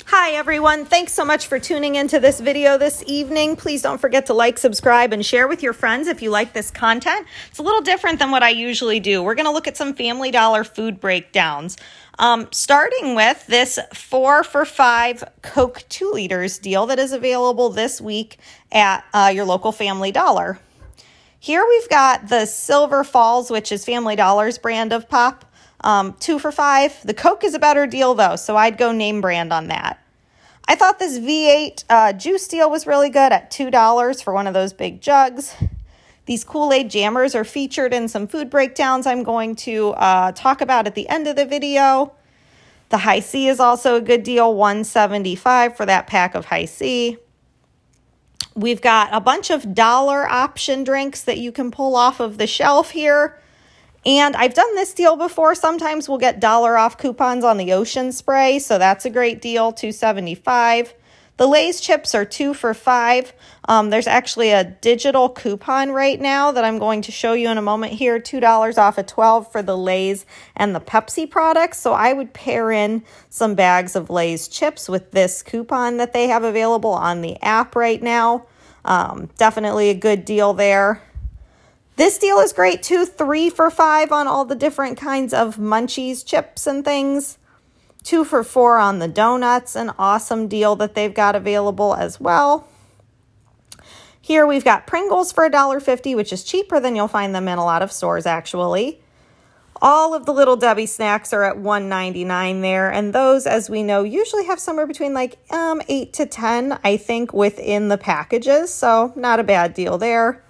Hi everyone, thanks so much for tuning into this video this evening. Please don't forget to like, subscribe, and share with your friends if you like this content. It's a little different than what I usually do. We're going to look at some Family Dollar food breakdowns. Starting with this 4 for $5 Coke 2 liters deal that is available this week at your local Family Dollar. Here we've got the Silver Falls, which is Family Dollar's brand of pop. 2 for $5. The Coke is a better deal though, so I'd go name brand on that. I thought this V8 juice deal was really good at $2 for one of those big jugs. These Kool-Aid jammers are featured in some food breakdowns I'm going to talk about at the end of the video. The Hi-C is also a good deal, $1.75 for that pack of Hi-C. We've got a bunch of dollar option drinks that you can pull off of the shelf here. And I've done this deal before. Sometimes we'll get dollar off coupons on the Ocean Spray, so that's a great deal, $2.75. The Lay's chips are 2 for $5. There's actually a digital coupon right now that I'm going to show you in a moment here, $2 off of 12 for the Lay's and the Pepsi products. So I would pair in some bags of Lay's chips with this coupon that they have available on the app right now. Definitely a good deal there. This deal is great too, 3 for $5 on all the different kinds of Munchies chips and things. 2 for $4 on the donuts, an awesome deal that they've got available as well. Here we've got Pringles for $1.50, which is cheaper than you'll find them in a lot of stores actually. All of the Little Debbie snacks are at $1.99 there, and those, as we know, usually have somewhere between like 8 to 10, I think, within the packages, so not a bad deal there.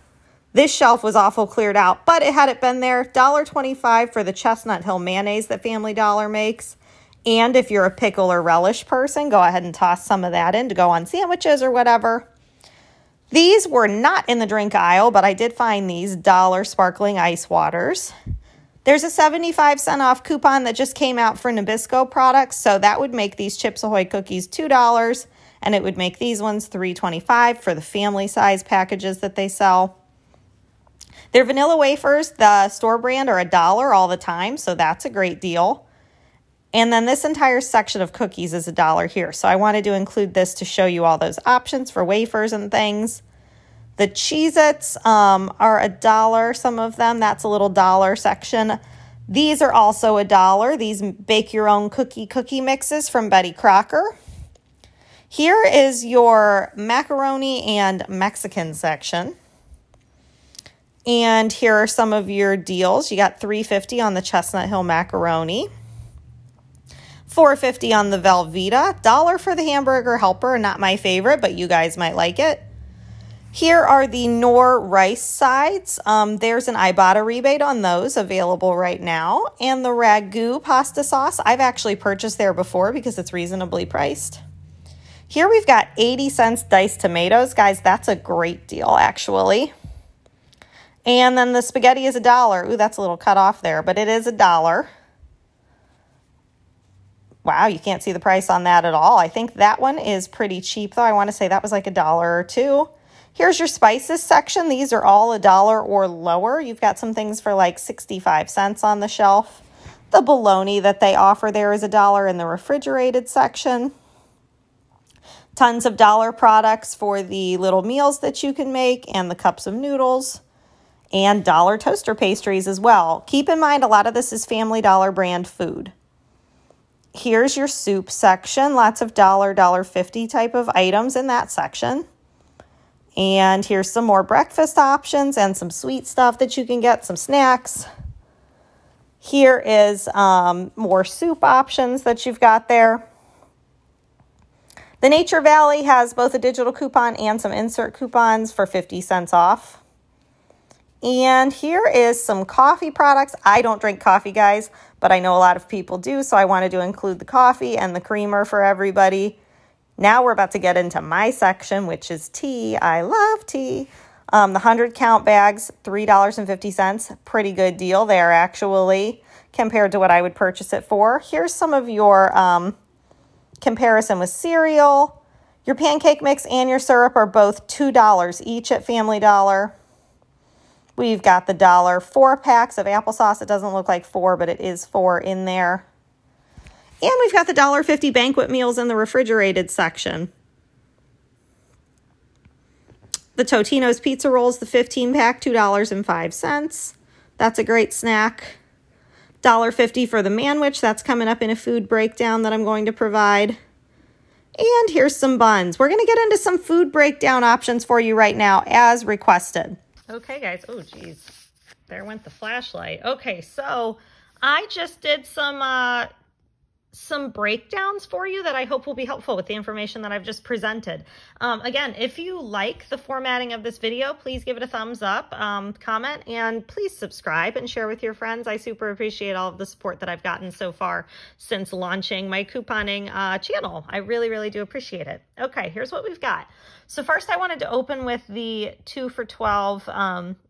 This shelf was awful cleared out, but had it been there, $1.25 for the Chestnut Hill mayonnaise that Family Dollar makes. And if you're a pickle or relish person, go ahead and toss some of that in to go on sandwiches or whatever. These were not in the drink aisle, but I did find these Dollar Sparkling Ice Waters. There's a 75-cent off coupon that just came out for Nabisco products, so that would make these Chips Ahoy cookies $2, and it would make these ones $3.25 for the family size packages that they sell. Their vanilla wafers, the store brand, are $1 all the time, so that's a great deal. And then this entire section of cookies is $1 here, so I wanted to include this to show you all those options for wafers and things. The Cheez-Its are $1, some of them. That's a little dollar section. These are also $1. These bake your own cookie mixes from Betty Crocker. Here is your macaroni and Mexican section. And here are some of your deals. You got $3.50 on the Chestnut Hill macaroni, $4.50 on the Velveeta, $1 for the Hamburger Helper, not my favorite, but you guys might like it. Here are the Knorr rice sides. There's an Ibotta rebate on those available right now. And the Ragu pasta sauce, I've actually purchased there before because it's reasonably priced. Here we've got 80 cents diced tomatoes. Guys, that's a great deal actually. And then the spaghetti is $1. Ooh, that's a little cut off there, but it is $1. Wow, you can't see the price on that at all. I think that one is pretty cheap, though. I want to say that was like $1 or $2. Here's your spices section. These are all $1 or lower. You've got some things for like 65 cents on the shelf. The bologna that they offer there is $1 in the refrigerated section. Tons of dollar products for the little meals that you can make and the cups of noodles. And dollar toaster pastries as well. Keep in mind, a lot of this is Family Dollar brand food. Here's your soup section. Lots of $1.50 type of items in that section. And here's some more breakfast options and some sweet stuff that you can get, some snacks. Here is more soup options that you've got there. The Nature Valley has both a digital coupon and some insert coupons for 50 cents off. And here is some coffee products. I don't drink coffee, guys, but I know a lot of people do, so I wanted to include the coffee and the creamer for everybody. Now we're about to get into my section, which is tea. I love tea. The 100 count bags, $3.50. Pretty good deal there, actually, compared to what I would purchase it for. Here's some of your comparison with cereal. Your pancake mix and your syrup are both $2 each at Family Dollar. We've got the $1 4 packs of applesauce. It doesn't look like 4, but it is 4 in there. And we've got the $1.50 banquet meals in the refrigerated section. The Totino's pizza rolls, the 15-pack, $2.05. That's a great snack. $1.50 for the Manwich. That's coming up in a food breakdown that I'm going to provide. And here's some buns. We're going to get into some food breakdown options for you right now as requested. Okay, guys. Oh, geez. There went the flashlight. Okay, so I just did some breakdowns for you that I hope will be helpful with the information that I've just presented. Again, if you like the formatting of this video, please give it a thumbs up, comment, and please subscribe and share with your friends. I super appreciate all of the support that I've gotten so far since launching my couponing channel. I really, really do appreciate it. Okay, here's what we've got. So first I wanted to open with the 2 for 12,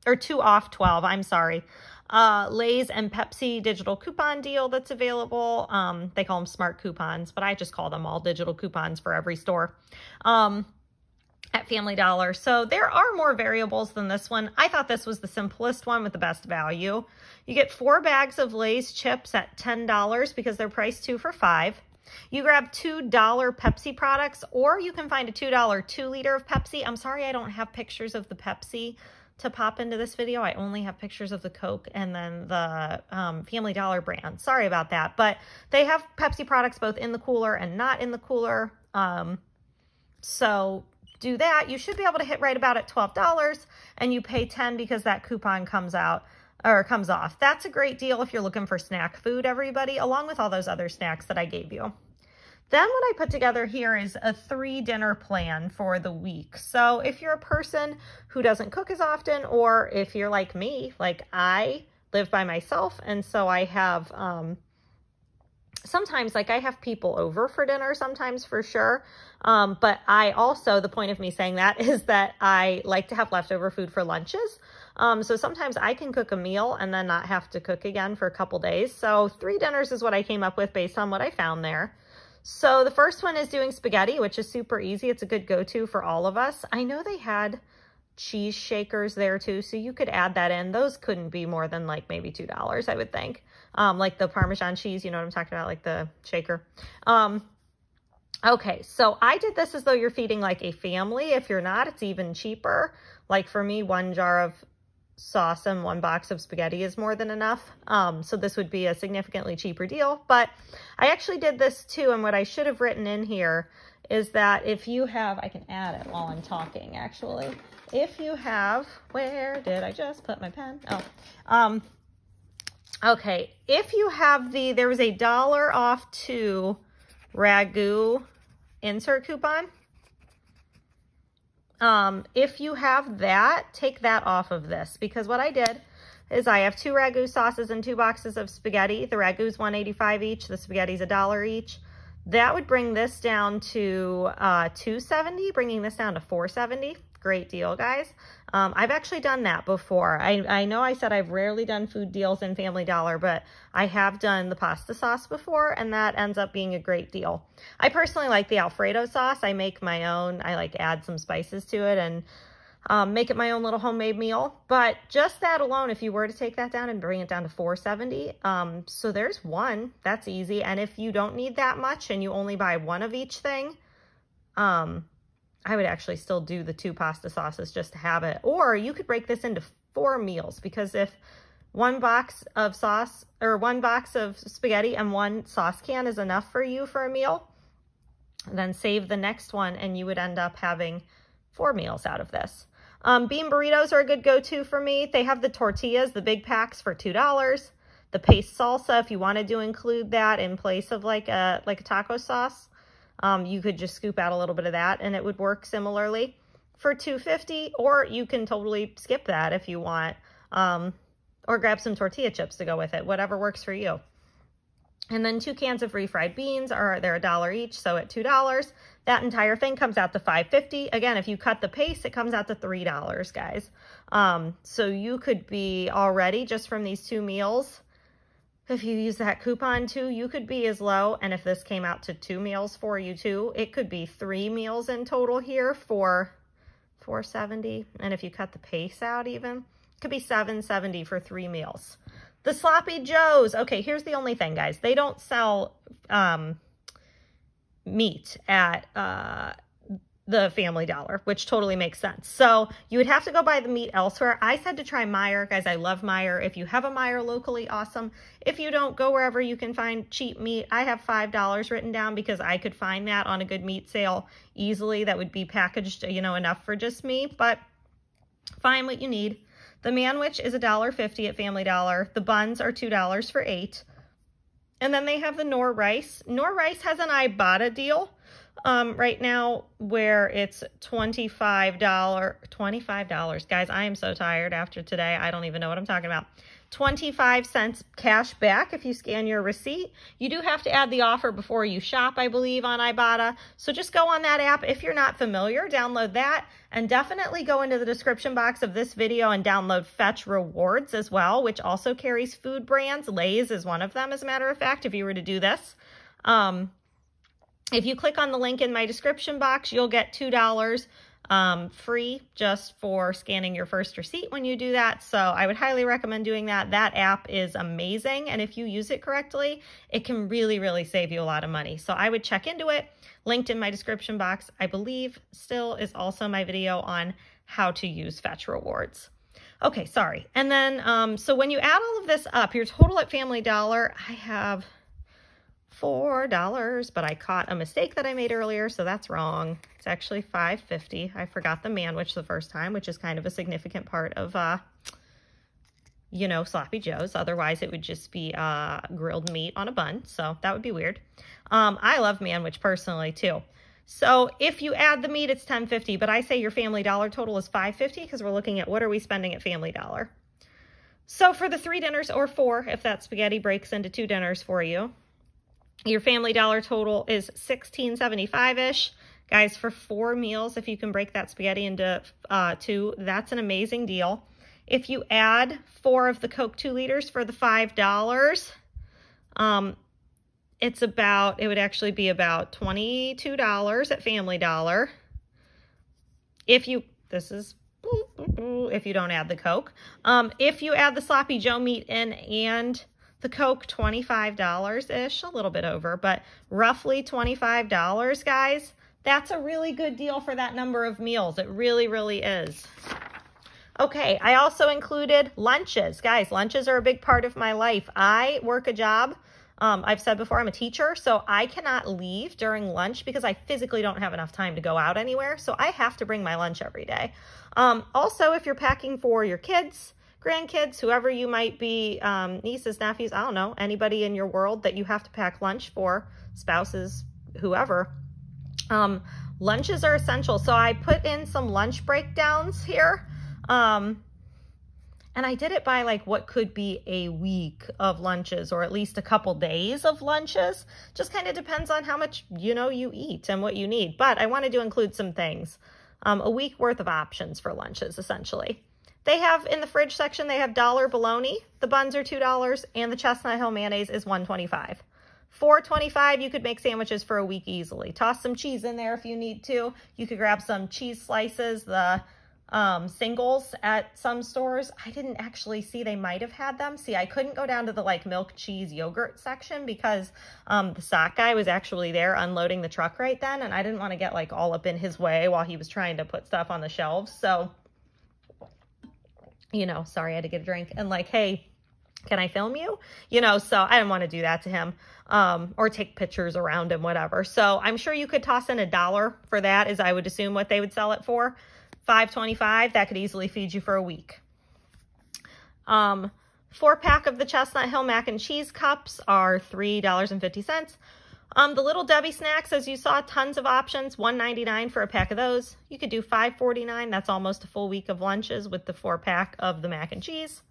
or 2 off 12, I'm sorry. Lay's and Pepsi digital coupon deal that's available. They call them smart coupons, but I just call them all digital coupons for every store at Family Dollar. So there are more variables than this one. I thought this was the simplest one with the best value. You get 4 bags of Lay's chips at $10 because they're priced 2 for $5. You grab $2 Pepsi products, or you can find a $2 2-liter of Pepsi. I'm sorry I don't have pictures of the Pepsi to pop into this video. I only have pictures of the Coke and then the Family Dollar brand. Sorry about that, but they have Pepsi products both in the cooler and not in the cooler. So do that. You should be able to hit right about at $12, and you pay $10 because that coupon comes out or comes off. That's a great deal if you're looking for snack food, everybody, along with all those other snacks that I gave you. Then what I put together here is a 3-dinner plan for the week. So if you're a person who doesn't cook as often, or if you're like me, like I live by myself, and so I have, sometimes like I have people over for dinner sometimes for sure. But I also, the point of me saying that is that I like to have leftover food for lunches. So sometimes I can cook a meal and then not have to cook again for a couple days. So 3 dinners is what I came up with based on what I found there. So the first one is doing spaghetti, which is super easy. It's a good go-to for all of us. I know they had cheese shakers there too, so you could add that in. Those couldn't be more than like maybe $2, I would think. Like the Parmesan cheese, you know what I'm talking about, like the shaker. Okay, so I did this as though you're feeding like a family. If you're not, it's even cheaper. Like for me, 1 jar of sauce and 1 box of spaghetti is more than enough. So this would be a significantly cheaper deal, but I actually did this too. And what I should have written in here is that if you have, I can add it while I'm talking actually. If you have, where did I just put my pen? Oh, okay. If you have there was a $1 off 2 Ragu insert coupon. If you have that, take that off of this, because what I did is I have 2 Ragu sauces and 2 boxes of spaghetti. The Ragu's $1.85 each. The spaghetti's $1 each. That would bring this down to $2.70, bringing this down to $4.70. Great deal, guys. I've actually done that before. I know I said I've rarely done food deals in Family Dollar, but I have done the pasta sauce before, and that ends up being a great deal. I personally like the Alfredo sauce. I make my own. I like add some spices to it and make it my own little homemade meal. But just that alone, if you were to take that down and bring it down to $4.70, so there's 1. That's easy. And if you don't need that much and you only buy 1 of each thing, I would actually still do the 2 pasta sauces just to have it. Or you could break this into 4 meals, because if 1 box of sauce or 1 box of spaghetti and 1 sauce can is enough for you for a meal, then save the next one and you would end up having 4 meals out of this. Bean burritos are a good go-to for me. They have the tortillas, the big packs, for $2. The paste salsa, if you wanted to include that in place of like a taco sauce, you could just scoop out a little bit of that and it would work similarly for $2.50, or you can totally skip that if you want, or grab some tortilla chips to go with it, whatever works for you. And then 2 cans of refried beans they're $1 each, so at $2, that entire thing comes out to $5.50. Again, if you cut the paste, it comes out to $3, guys. So you could be already, just from these 2 meals, if you use that coupon too, you could be as low, and if this came out to 2 meals for you too, it could be 3 meals in total here for $4.70. And if you cut the paste out even, it could be $7.70 for 3 meals. The Sloppy Joes. Okay, here's the only thing, guys. They don't sell meat at the Family Dollar, which totally makes sense. So you would have to go buy the meat elsewhere. I said to try Meijer. Guys, I love Meijer. If you have a Meijer locally, awesome. If you don't, go wherever you can find cheap meat. I have $5 written down because I could find that on a good meat sale easily. That would be packaged, you know, enough for just me, but find what you need. The Manwich is $1.50 at Family Dollar. The buns are $2 for 8. And then they have the Knorr Rice. Knorr Rice has an Ibotta deal right now where it's $25. $25. Guys, I am so tired after today. I don't even know what I'm talking about. 25 cents cash back if you scan your receipt. You do have to add the offer before you shop, I believe, on Ibotta. So just go on that app. If you're not familiar, download that, and definitely go into the description box of this video and download Fetch Rewards as well, which also carries food brands. Lay's is one of them, as a matter of fact, if you were to do this. If you click on the link in my description box, you'll get $2 free just for scanning your first receipt when you do that. So I would highly recommend doing that. That app is amazing. And if you use it correctly, it can really, really save you a lot of money. So I would check into it. Linked in my description box, I believe still is also my video on how to use Fetch Rewards. Okay, sorry. And then, so when you add all of this up, your total at Family Dollar, I have $4, but I caught a mistake that I made earlier, so that's wrong. It's actually $5.50. I forgot the Manwich the first time, which is kind of a significant part of, you know, Sloppy Joe's. Otherwise, it would just be grilled meat on a bun, so that would be weird. I love Manwich personally, too. So if you add the meat, it's $10.50, but I say your Family Dollar total is $5.50 because we're looking at what are we spending at Family Dollar. So for the 3 dinners, or 4, if that spaghetti breaks into 2 dinners for you, your Family Dollar total is $16.75-ish. Guys, for 4 meals, if you can break that spaghetti into 2, that's an amazing deal. If you add 4 of the Coke 2 liters for the $5, it would actually be about $22 at Family Dollar. If you don't add the Coke. If you add the Sloppy Joe meat in and the Coke, $25-ish, a little bit over, but roughly $25, guys. That's a really good deal for that number of meals. It really, really is. Okay, I also included lunches. Guys, lunches are a big part of my life. I work a job. I've said before, I'm a teacher, so I cannot leave during lunch because I physically don't have enough time to go out anywhere, so I have to bring my lunch every day. Also, if you're packing for your kids, grandkids, whoever you might be, nieces, nephews, I don't know, anybody in your world that you have to pack lunch for, spouses, whoever, lunches are essential. So I put in some lunch breakdowns here, and I did it by like what could be a week of lunches or at least a couple days of lunches. Just kind of depends on how much, you know, you eat and what you need. But I wanted to include some things, a week worth of options for lunches, essentially. They have, in the fridge section, they have $1 bologna. The buns are $2, and the Chestnut Hill mayonnaise is $1.25. $4.25, you could make sandwiches for a week easily. Toss some cheese in there if you need to. You could grab some cheese slices, the singles at some stores. I didn't actually see, they might have had them. See, I couldn't go down to the like milk, cheese, yogurt section because the stock guy was actually there unloading the truck right then, and I didn't want to get like all up in his way while he was trying to put stuff on the shelves. So, you know, sorry, I had to get a drink and like, hey, can I film you? You know, so I didn't want to do that to him, or take pictures around him, whatever. So I'm sure you could toss in $1 for that, as I would assume what they would sell it for. $5.25, that could easily feed you for a week. 4-pack of the Chestnut Hill mac and cheese cups are $3.50. The Little Debbie snacks, as you saw, tons of options, $1.99 for a pack of those. You could do $5.49. That's almost a full week of lunches with the 4-pack of the mac and cheese.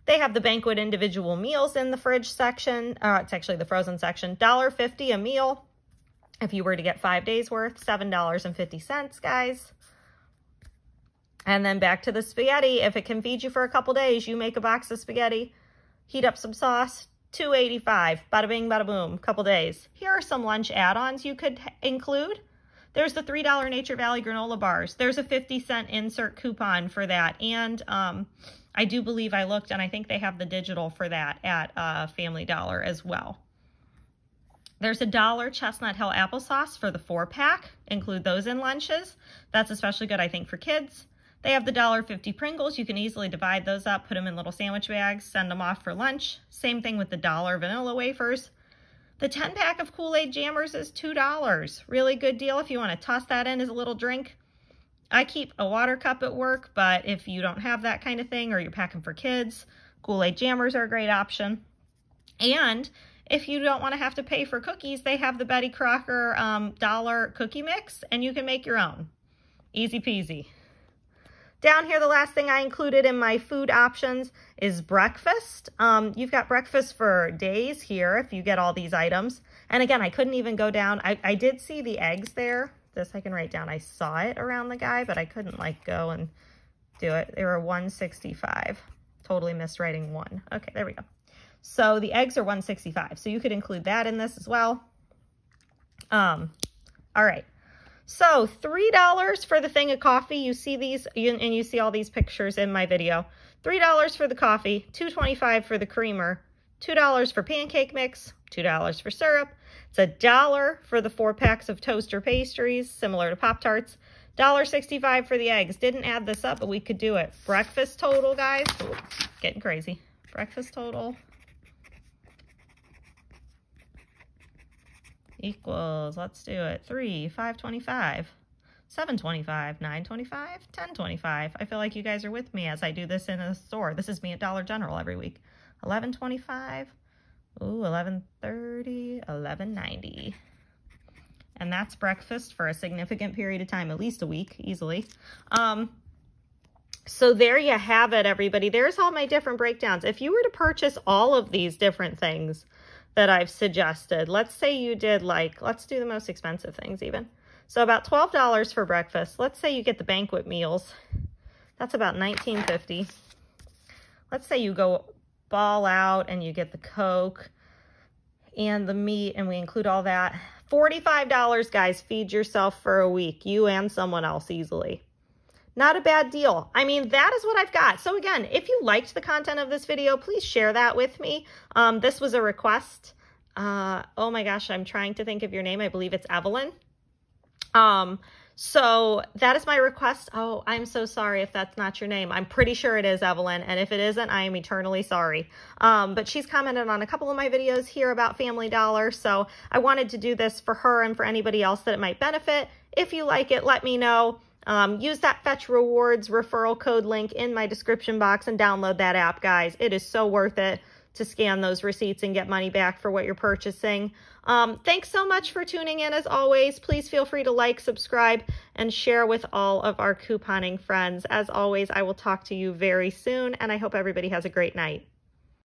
They have the Banquet individual meals in the fridge section. It's actually the frozen section. $1.50 a meal. If you were to get 5 days worth, $7.50, guys. And then back to the spaghetti. If it can feed you for a couple days, you make a box of spaghetti, heat up some sauce, $2.85. Bada bing, bada boom, couple days. Here are some lunch add-ons you could include. There's the $3 Nature Valley granola bars. There's a 50-cent insert coupon for that. And I do believe I looked, and I think they have the digital for that at Family Dollar as well. There's a $1 Chestnut Hill applesauce for the 4-pack. Include those in lunches. That's especially good, I think, for kids. They have the $1.50 Pringles. You can easily divide those up, put them in little sandwich bags, send them off for lunch. Same thing with the $1 vanilla wafers. The 10-pack of Kool-Aid Jammers is $2. Really good deal if you want to toss that in as a little drink. I keep a water cup at work, but if you don't have that kind of thing or you're packing for kids, Kool-Aid Jammers are a great option. And if you don't want to have to pay for cookies, they have the Betty Crocker $1 cookie mix, and you can make your own. Easy peasy. Down here, the last thing I included in my food options is breakfast. You've got breakfast for days here if you get all these items. And again, I couldn't even go down. I did see the eggs there. This I can write down. I saw it around the guy, but I couldn't like go and do it. They were $1.65. Totally missed writing 1. Okay, there we go. So the eggs are $1.65. So you could include that in this as well. All right. So $3 for the thing of coffee. You see these, and you see all these pictures in my video. $3 for the coffee, $2.25 for the creamer, $2 for pancake mix, $2 for syrup. It's $1 for the 4 packs of toaster pastries, similar to Pop-Tarts. $1.65 for the eggs. Didn't add this up, but we could do it. Breakfast total, guys. Ooh, getting crazy. Breakfast total equals, let's do it, 3, 5.25, 7.25, 9.25, 10.25. I feel like you guys are with me as I do this in a store. This is me at Dollar General every week. 11.25, ooh, 11.30, 11.90. And that's breakfast for a significant period of time, at least a week, easily. So there you have it, everybody. There's all my different breakdowns. If you were to purchase all of these different things that I've suggested, let's say you did like, let's do the most expensive things even. So about $12 for breakfast. Let's say you get the banquet meals. That's about $19.50. Let's say you go ball out and you get the Coke and the meat, and we include all that. $45, guys. Feed yourself for a week, you and someone else easily. Not a bad deal. I mean, that is what I've got. So again, if you liked the content of this video, please share that with me. This was a request. Oh my gosh, I'm trying to think of your name. I believe it's Evelyn. So that is my request. Oh, I'm so sorry if that's not your name. I'm pretty sure it is Evelyn. And if it isn't, I am eternally sorry. But she's commented on a couple of my videos here about Family Dollar. So I wanted to do this for her and for anybody else that it might benefit. If you like it, let me know. Use that Fetch Rewards referral code link in my description box and download that app, guys. It is so worth it to scan those receipts and get money back for what you're purchasing. Thanks so much for tuning in as always. Please feel free to like, subscribe, and share with all of our couponing friends. As always, I will talk to you very soon, and I hope everybody has a great night.